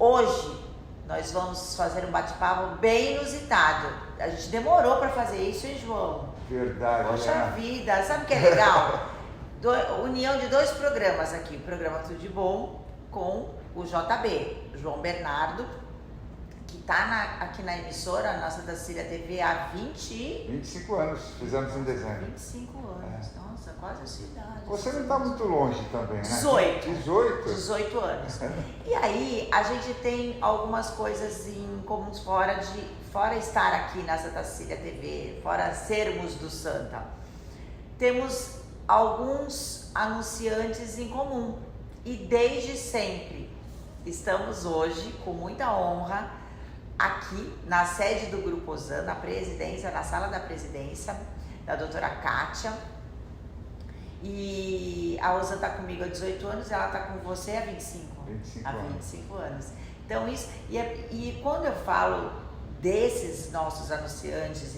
Hoje nós vamos fazer um bate-papo bem inusitado. A gente demorou para fazer isso, hein, João? Verdade. Poxa vida, sabe o que é legal? União de dois programas aqui, o programa Tudo de Bom com o JB, João Bernardo, que está aqui na emissora, a nossa da Cília TV, há 25 anos, fizemos em dezembro. 25 anos, nossa, quase a sua idade. Você não está muito longe também, né? 18 anos. E aí, a gente tem algumas coisas em comuns fora estar aqui na Santa Cília TV, fora sermos do Santa. Temos alguns anunciantes em comum e desde sempre estamos hoje com muita honra aqui na sede do Grupo Ozan, na presidência, na sala da presidência da doutora Kátia. E a Ozan está comigo há 18 anos e ela está com você há 25 anos. Então isso, e quando eu falo desses nossos anunciantes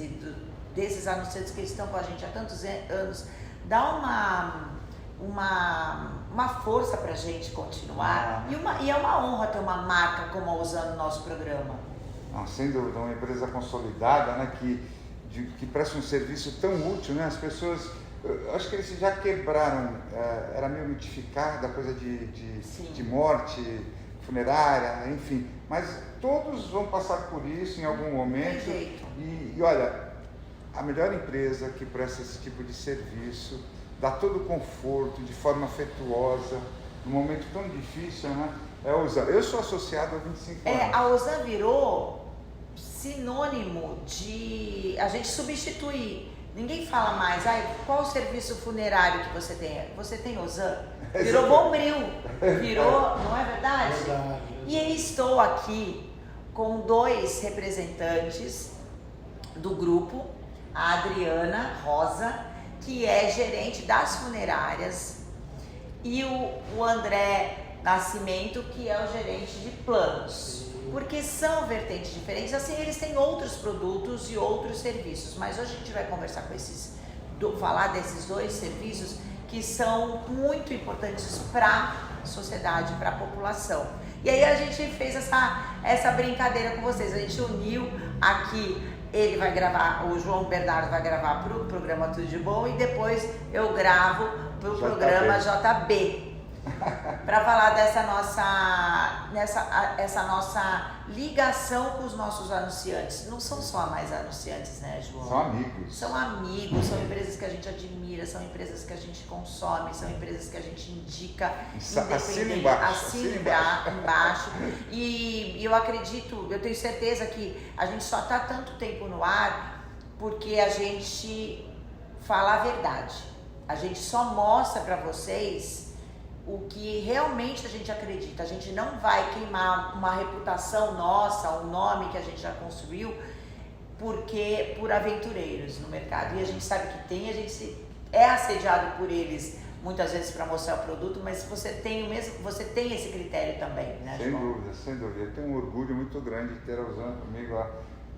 desses anunciantes que estão com a gente há tantos anos, dá uma força pra gente continuar e é uma honra ter uma marca como a Ozan no nosso programa. Sem dúvida, uma empresa consolidada, né, que presta um serviço tão útil, né? As pessoas, acho que eles já quebraram, era meio mitificada a coisa de morte funerária, enfim, mas todos vão passar por isso em algum momento. E olha, a melhor empresa que presta esse tipo de serviço, dá todo o conforto, de forma afetuosa, num momento tão difícil, né? É a Ozan. Eu sou associado há 25 anos. A Ozan virou sinônimo de a gente substituir. Ninguém fala mais, qual o serviço funerário que você tem? Você tem Ozan? Virou Bombril, não é verdade? E estou aqui com dois representantes do grupo, a Adriana Rosa, que é gerente das funerárias, e o André Nascimento, que é o gerente de planos. Porque são vertentes diferentes, assim eles têm outros produtos e outros serviços, mas hoje a gente vai conversar falar desses dois serviços que são muito importantes para a sociedade, para a população. E aí a gente fez essa brincadeira com vocês, a gente uniu aqui, ele vai gravar, o João Bernardo vai gravar para o programa Tudo de Bom e depois eu gravo para o programa JB. Para falar dessa nossa ligação com os nossos anunciantes. Não são só mais anunciantes, né, João? São amigos. São amigos, são empresas que a gente admira, são empresas que a gente consome, são empresas que a gente indica. Assina embaixo. E eu acredito, eu tenho certeza que a gente só está tanto tempo no ar porque a gente fala a verdade. A gente só mostra para vocês o que realmente a gente acredita. A gente não vai queimar uma reputação nossa, um nome que a gente já construiu por aventureiros no mercado. E a gente sabe que tem, a gente é assediado por eles muitas vezes para mostrar o produto, mas você tem esse critério também, né, João? Sem dúvida. Eu tenho um orgulho muito grande de ter a Ozan comigo há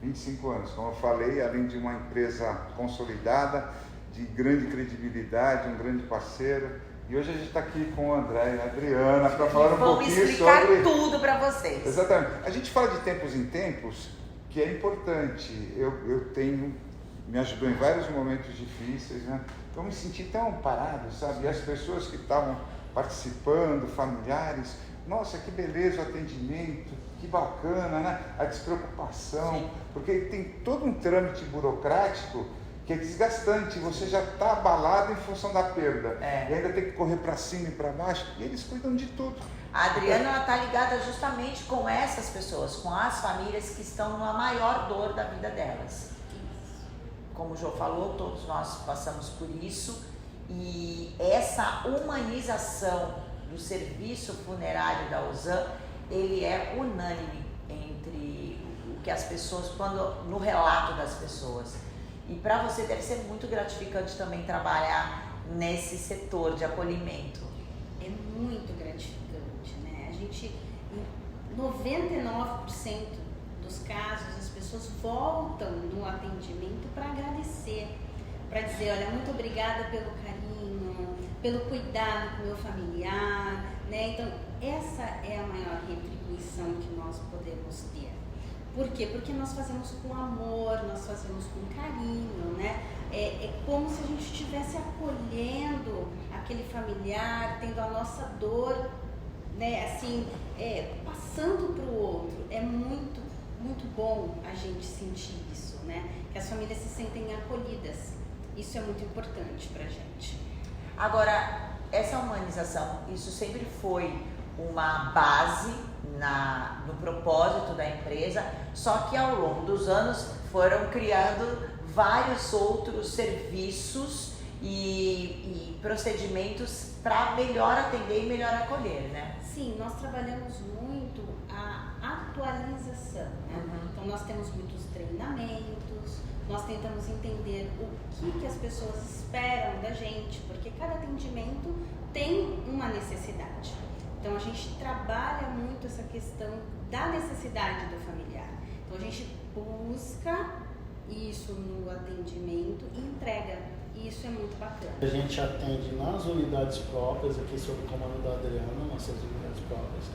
25 anos. Como eu falei, além de uma empresa consolidada, de grande credibilidade, um grande parceiro. E hoje a gente está aqui com o André e a Adriana para falar um pouquinho sobre... Vamos explicar tudo para vocês. Exatamente. A gente fala de tempos em tempos, que é importante. Me ajudou em vários momentos difíceis, né? Eu me senti tão parado, sabe? E as pessoas que estavam participando, familiares, nossa, que beleza o atendimento, que bacana, né? A despreocupação, sim, porque tem todo um trâmite burocrático que é desgastante, você já está abalado em função da perda, e ainda tem que correr para cima e para baixo, e eles cuidam de tudo. A Adriana está ligada justamente com essas pessoas, com as famílias que estão na maior dor da vida delas. Como o João falou, todos nós passamos por isso, e essa humanização do serviço funerário da Ozan, ele é unânime entre o que as pessoas, no relato das pessoas. E para você deve ser muito gratificante também trabalhar nesse setor de acolhimento. É muito gratificante, né? A gente, em 99% dos casos, as pessoas voltam no atendimento para agradecer, para dizer, olha, muito obrigada pelo carinho, pelo cuidado com o meu familiar, né? Então, essa é a maior retribuição que nós podemos ter. Por quê? Porque nós fazemos com amor, nós fazemos com carinho, né? É como se a gente estivesse acolhendo aquele familiar, tendo a nossa dor, né? Assim, passando para o outro. É muito, muito bom a gente sentir isso, né? Que as famílias se sentem acolhidas. Isso é muito importante pra gente. Agora, essa humanização, isso sempre foi uma base no propósito da empresa, só que ao longo dos anos foram criando vários outros serviços e procedimentos para melhor atender e melhor acolher, né? Sim, nós trabalhamos muito a atualização, né? Então nós temos muitos treinamentos, nós tentamos entender o que as pessoas esperam da gente, porque cada atendimento tem uma necessidade. Então a gente trabalha muito essa questão da necessidade do familiar. Então a gente busca isso no atendimento e entrega. E isso é muito bacana. A gente atende nas unidades próprias, aqui sob o comando da Adriana, nossas unidades próprias.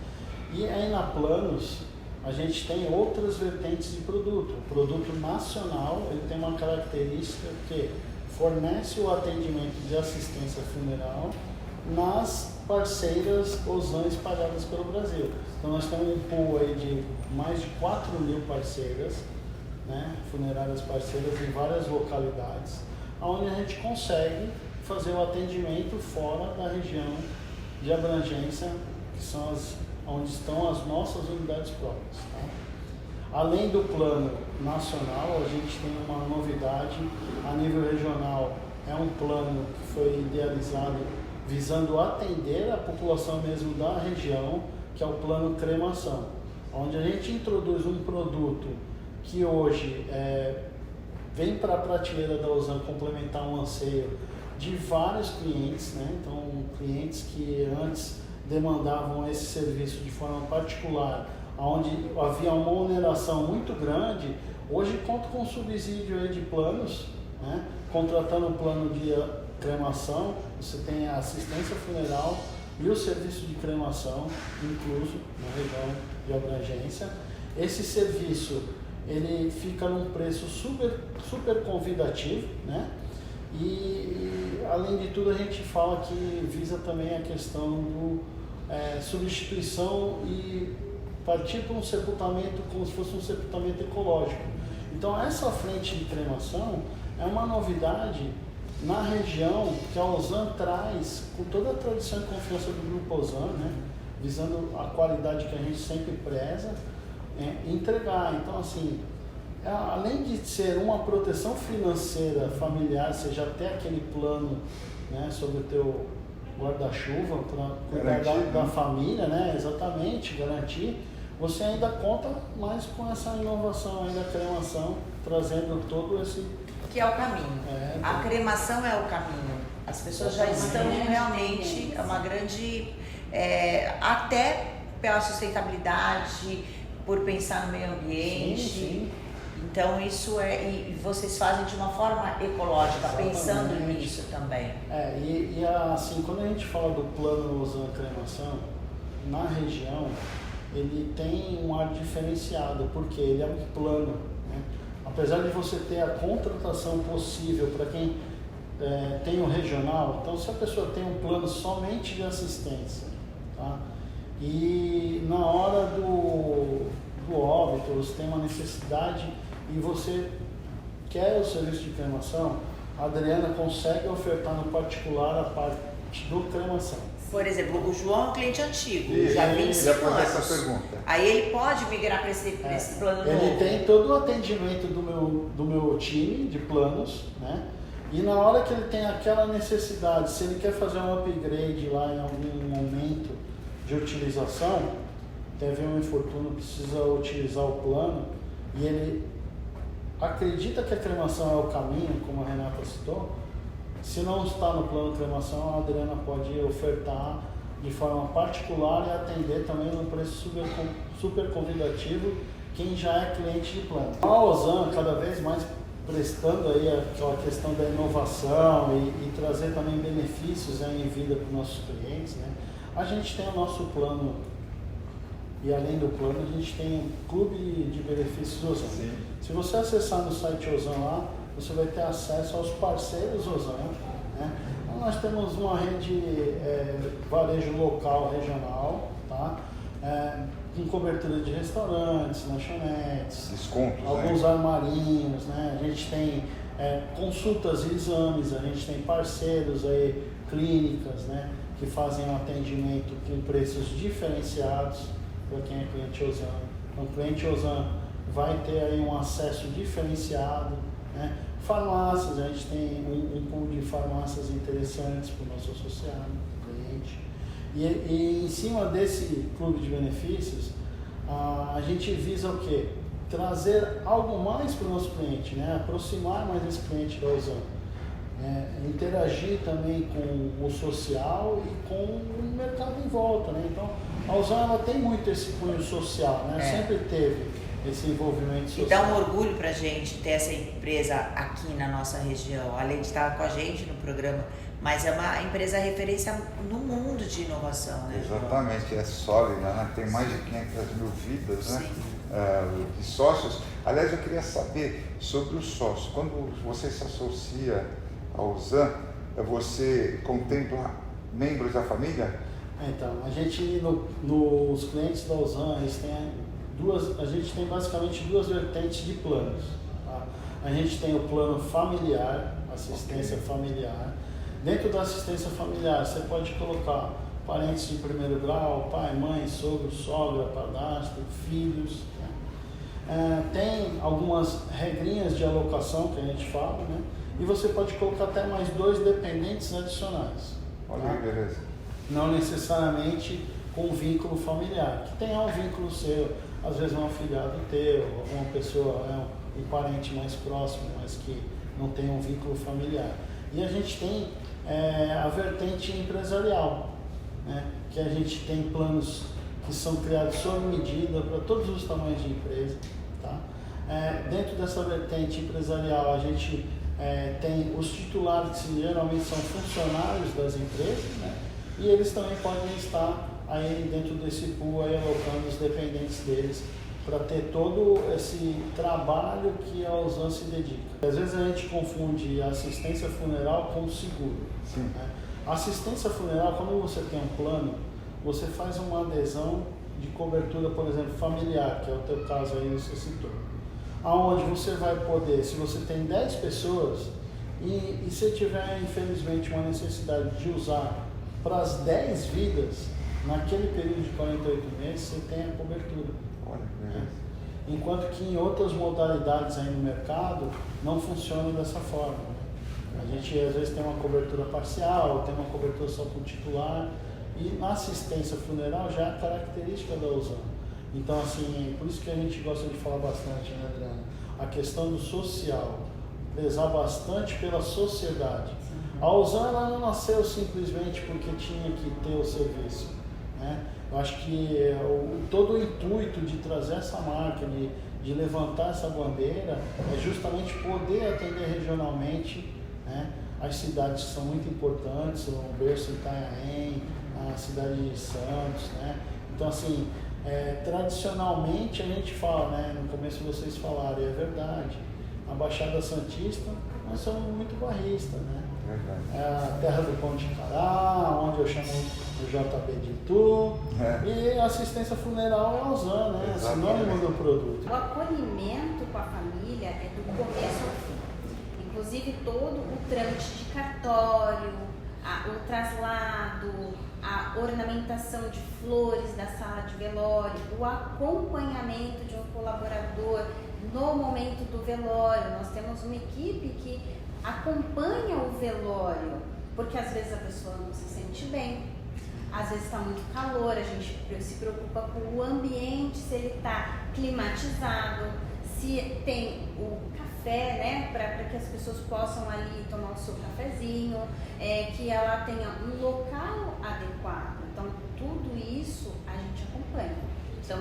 E aí na Planos, a gente tem outras vertentes de produto. O produto nacional, ele tem uma característica que fornece o atendimento de assistência funeral nas parceiras OSAN espalhadas pelo Brasil. Então nós temos um pool aí de mais de 4.000 parceiras, né, funerárias parceiras em várias localidades, onde a gente consegue fazer o atendimento fora da região de abrangência, que são onde estão as nossas unidades próprias. Tá? Além do plano nacional, a gente tem uma novidade a nível regional. É um plano que foi idealizado visando atender a população mesmo da região, que é o plano cremação, onde a gente introduz um produto que hoje vem para a prateleira da OSAN complementar um anseio de vários clientes, né? Então, clientes que antes demandavam esse serviço de forma particular, onde havia uma oneração muito grande, hoje conta com um subsídio aí de planos, né? Contratando um plano de cremação, você tem a assistência funeral e o serviço de cremação incluso na região de abrangência. Esse serviço ele fica num preço super convidativo, né? E além de tudo a gente fala que visa também a questão do substituição e partir para um sepultamento como se fosse um sepultamento ecológico. Então essa frente de cremação é uma novidade na região que a OSAN traz com toda a tradição e confiança do Grupo OSAN, né? Visando a qualidade que a gente sempre preza, entregar. Então, assim, além de ser uma proteção financeira familiar, você já tem aquele plano, né, sobre o teu guarda-chuva para cuidar da família, né, exatamente, garantir, você ainda conta mais com essa inovação aí da cremação, trazendo todo esse... Que é o caminho. A cremação é o caminho. As pessoas já estão realmente, é uma grande... até pela sustentabilidade, por pensar no meio ambiente. Sim, sim. Então isso e vocês fazem de uma forma ecológica, exatamente, pensando nisso também. E assim, quando a gente fala do plano OSAN cremação, na região, ele tem um ar diferenciado, porque ele é um plano, né? Apesar de você ter a contratação possível para quem tem o regional, então se a pessoa tem um plano somente de assistência, tá? E na hora do óbito, você tem uma necessidade e você quer o serviço de cremação, a Adriana consegue ofertar no particular a parte do cremação. Por exemplo, o João é um cliente antigo, E já há 25 anos. essa pergunta. Aí ele pode migrar para esse plano novo? Ele tem todo o atendimento do meu time de planos, né? E na hora que ele tem aquela necessidade, se ele quer fazer um upgrade lá em algum momento de utilização, teve um infortúnio, precisa utilizar o plano, e ele acredita que a cremação é o caminho, como a Renata citou, se não está no plano cremação, a Adriana pode ofertar de forma particular e atender também num preço super convidativo quem já é cliente de plano. A OSAN cada vez mais prestando aí aquela questão da inovação e trazer também benefícios em vida para os nossos clientes, né? A gente tem o nosso plano E além do plano, a gente tem um clube de benefícios Ozan. Se você acessar no site Ozan lá, você vai ter acesso aos parceiros Ozan, né? Então, nós temos uma rede varejo local, regional, tá? Com cobertura de restaurantes, lanchonetes, descontos, alguns né? armarinhos, né? A gente tem consultas e exames, a gente tem parceiros aí, clínicas, né? Que fazem um atendimento com preços diferenciados para quem é cliente Ozan. Então, o cliente Ozan vai ter aí um acesso diferenciado, né? Farmácias, a gente tem um pool de farmácias interessantes para o nosso associado, cliente. E em cima desse clube de benefícios, a gente visa o quê? Trazer algo mais para o nosso cliente, né? Aproximar mais esse cliente da Ozan. Interagir também com o social e com o mercado em volta, né? Então, a Ozan ela tem muito esse cunho social, né? Sempre teve esse envolvimento social. E dá um orgulho pra gente ter essa empresa aqui na nossa região, além de estar com a gente no programa, mas é uma empresa referência no mundo de inovação, né? Exatamente, é sólida, né? Tem mais de 500 mil vidas, né? De sócios. Aliás, eu queria saber sobre os sócios. Quando você se associa ao Ozan, você contempla membros da família? Então, a gente, nos clientes da Ozan, a gente tem basicamente duas vertentes de planos. Tá? A gente tem o plano familiar, assistência familiar. Dentro da assistência familiar, você pode colocar parentes de primeiro grau, pai, mãe, sogro, sogra, padrasto, filhos. Né? Tem algumas regrinhas de alocação que a gente fala, né? E você pode colocar até mais 2 dependentes adicionais. Olha Tá? que beleza. Não necessariamente com vínculo familiar, que tenha um vínculo seu, às vezes um afilhado teu, uma pessoa, um parente mais próximo, mas que não tem um vínculo familiar. E a gente tem a vertente empresarial, né? Que a gente tem planos que são criados sob medida para todos os tamanhos de empresa. Tá? Dentro dessa vertente empresarial, a gente tem os titulares que geralmente são funcionários das empresas, né? E eles também podem estar aí dentro desse pool aí, alocando os dependentes deles para ter todo esse trabalho que a Ozan se dedica. Às vezes a gente confunde a assistência funeral com o seguro. Né? A assistência funeral, quando você tem um plano, você faz uma adesão de cobertura, por exemplo, familiar, que é o teu caso aí, você citou. Aonde você vai poder, se você tem 10 pessoas e se tiver, infelizmente, uma necessidade de usar para as 10 vidas, naquele período de 48 meses, você tem a cobertura. Olha, Né? Enquanto que em outras modalidades aí no mercado, não funciona dessa forma. Né? A gente, às vezes, tem uma cobertura parcial, tem uma cobertura só para o titular, e na assistência funeral já é a característica da Ozan. Então, assim, por isso que a gente gosta de falar bastante, né, Adriana? A questão do social, prezar bastante pela sociedade. A Ozan ela não nasceu simplesmente porque tinha que ter o serviço. Né? Eu acho que todo o intuito de trazer essa marca, de levantar essa bandeira, é justamente poder atender regionalmente, né? As cidades que são muito importantes, o berço Itanhaém, a cidade de Santos. Né? Então, assim, tradicionalmente a gente fala, né? No começo vocês falaram, e é verdade, a Baixada Santista, nós somos muito barristas, né? É a terra do pão de cará, onde eu chamo o JB de Itu, e a assistência funeral é a Ozan, né? É sinônimo do produto. O acolhimento com a família é do começo ao fim. Inclusive todo o trâmite de cartório, o traslado, a ornamentação de flores da sala de velório, o acompanhamento de um colaborador no momento do velório. Nós temos uma equipe que acompanha o velório, porque às vezes a pessoa não se sente bem, às vezes está muito calor, a gente se preocupa com o ambiente, se ele está climatizado, se tem o café, né, para que as pessoas possam ali tomar o seu cafezinho, que ela tenha um local adequado. Então, tudo isso a gente acompanha. Então,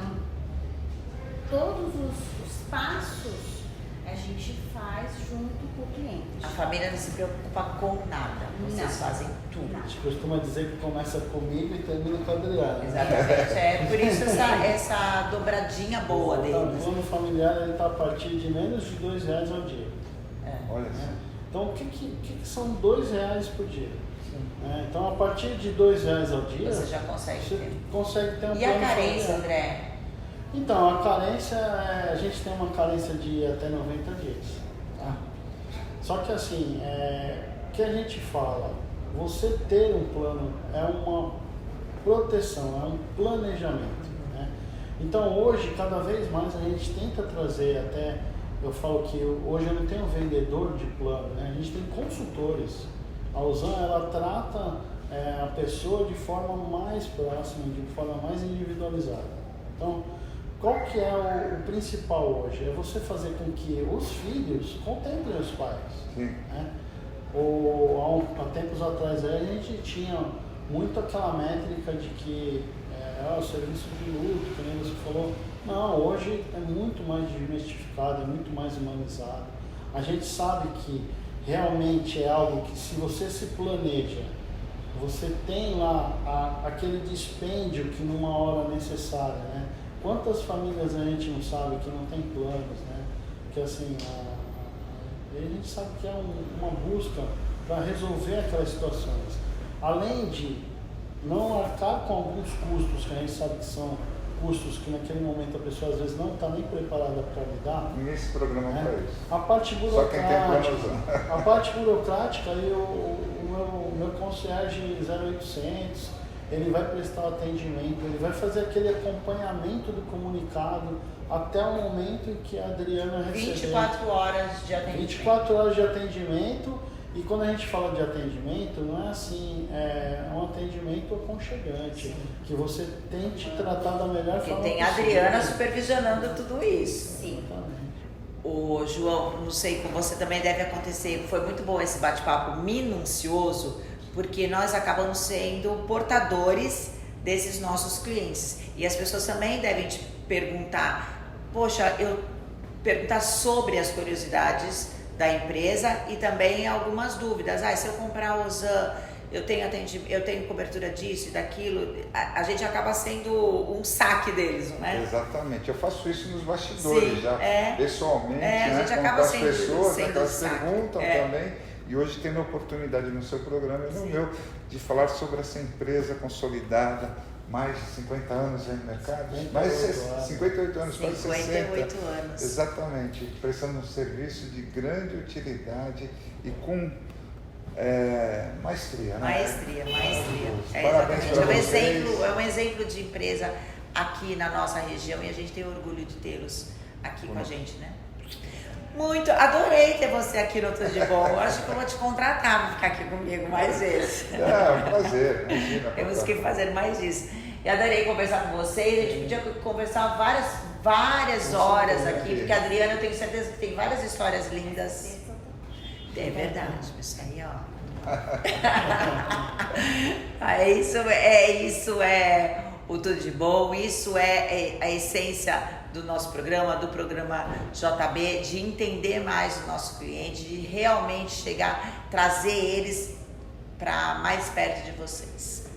todos os passos a gente faz junto com o cliente. A família não se preocupa com nada, vocês Não. fazem tudo. A gente costuma dizer que começa comigo e termina com a Adriana. Exatamente, é por isso essa dobradinha boa O deles. plano familiar está a partir de menos de R$2 ao dia. É. Olha só. Né? Então, o que são R$2 por dia? Então, a partir de R$2 ao dia, Você já consegue você ter. consegue ter um E a plano carência, familiar. André? Então, a carência, a gente tem uma carência de até 90 dias. Tá? Só que assim, o que a gente fala, você ter um plano é uma proteção, é um planejamento. Né? Então, hoje, cada vez mais, a gente tenta trazer até, eu falo que hoje eu não tenho vendedor de plano, né? A gente tem consultores. A Ozan, ela trata a pessoa de forma mais próxima, de forma mais individualizada. Então, qual que é o principal hoje? É você fazer com que os filhos contemplem os pais. Sim. Né? Há tempos atrás a gente tinha muito aquela métrica de que o serviço de luto, que nem você falou. Não, hoje é muito mais desmistificado, é muito mais humanizado. A gente sabe que realmente é algo que, se você se planeja, você tem lá aquele dispêndio que numa hora necessária, né? Quantas famílias a gente não sabe que não tem planos, né? Que assim, a gente sabe que é uma busca para resolver aquelas situações. Além de não arcar com alguns custos, que a gente sabe que são custos que naquele momento a pessoa às vezes não está nem preparada para lidar. Nesse programa Né? para isso. A parte Só quem tem burocrática, plano. a parte burocrática, aí o meu concierge 0800, ele vai prestar atendimento, ele vai fazer aquele acompanhamento do comunicado até o momento em que a Adriana receber. 24 horas de atendimento. 24 horas de atendimento. E quando a gente fala de atendimento, não é assim, é um atendimento aconchegante, Sim. que você tente tratar da melhor Porque forma tem a possível. Adriana supervisionando tudo isso. Sim. Exatamente. O João, não sei, com você também deve acontecer, foi muito bom esse bate-papo minucioso, porque nós acabamos sendo portadores desses nossos clientes. E as pessoas também devem te perguntar, perguntar sobre as curiosidades da empresa e também algumas dúvidas. Se eu comprar a Ozan, eu tenho cobertura disso e daquilo. A gente acaba sendo um saque deles, não é? Exatamente. Eu faço isso nos bastidores, Sim, já pessoalmente, a gente acaba com as sendo pessoas, né, que elas saque. perguntam também. E hoje tendo a oportunidade no seu programa e no meu de falar sobre essa empresa consolidada, mais de 50 anos aí no mercado, mais de 58 anos, quase 60. 58 anos. Exatamente, prestando um serviço de grande utilidade e com maestria, né? Maestria. Parabéns Exatamente. para vocês. É um exemplo de empresa aqui na nossa região e a gente tem orgulho de tê-los aqui com a gente, né? Adorei ter você aqui no Tudo de Bom. Eu acho que eu vou te contratar para ficar aqui comigo mais vezes. É um prazer, imagina. Temos que fazer mais disso. E adorei conversar com vocês. A gente podia conversar várias horas aqui, porque a Adriana, eu tenho certeza que tem várias histórias lindas. É verdade, isso aí, ó. Isso é o Tudo de Bom, isso é a essência do nosso programa, do programa JB, de entender mais o nosso cliente, de realmente trazer eles para mais perto de vocês.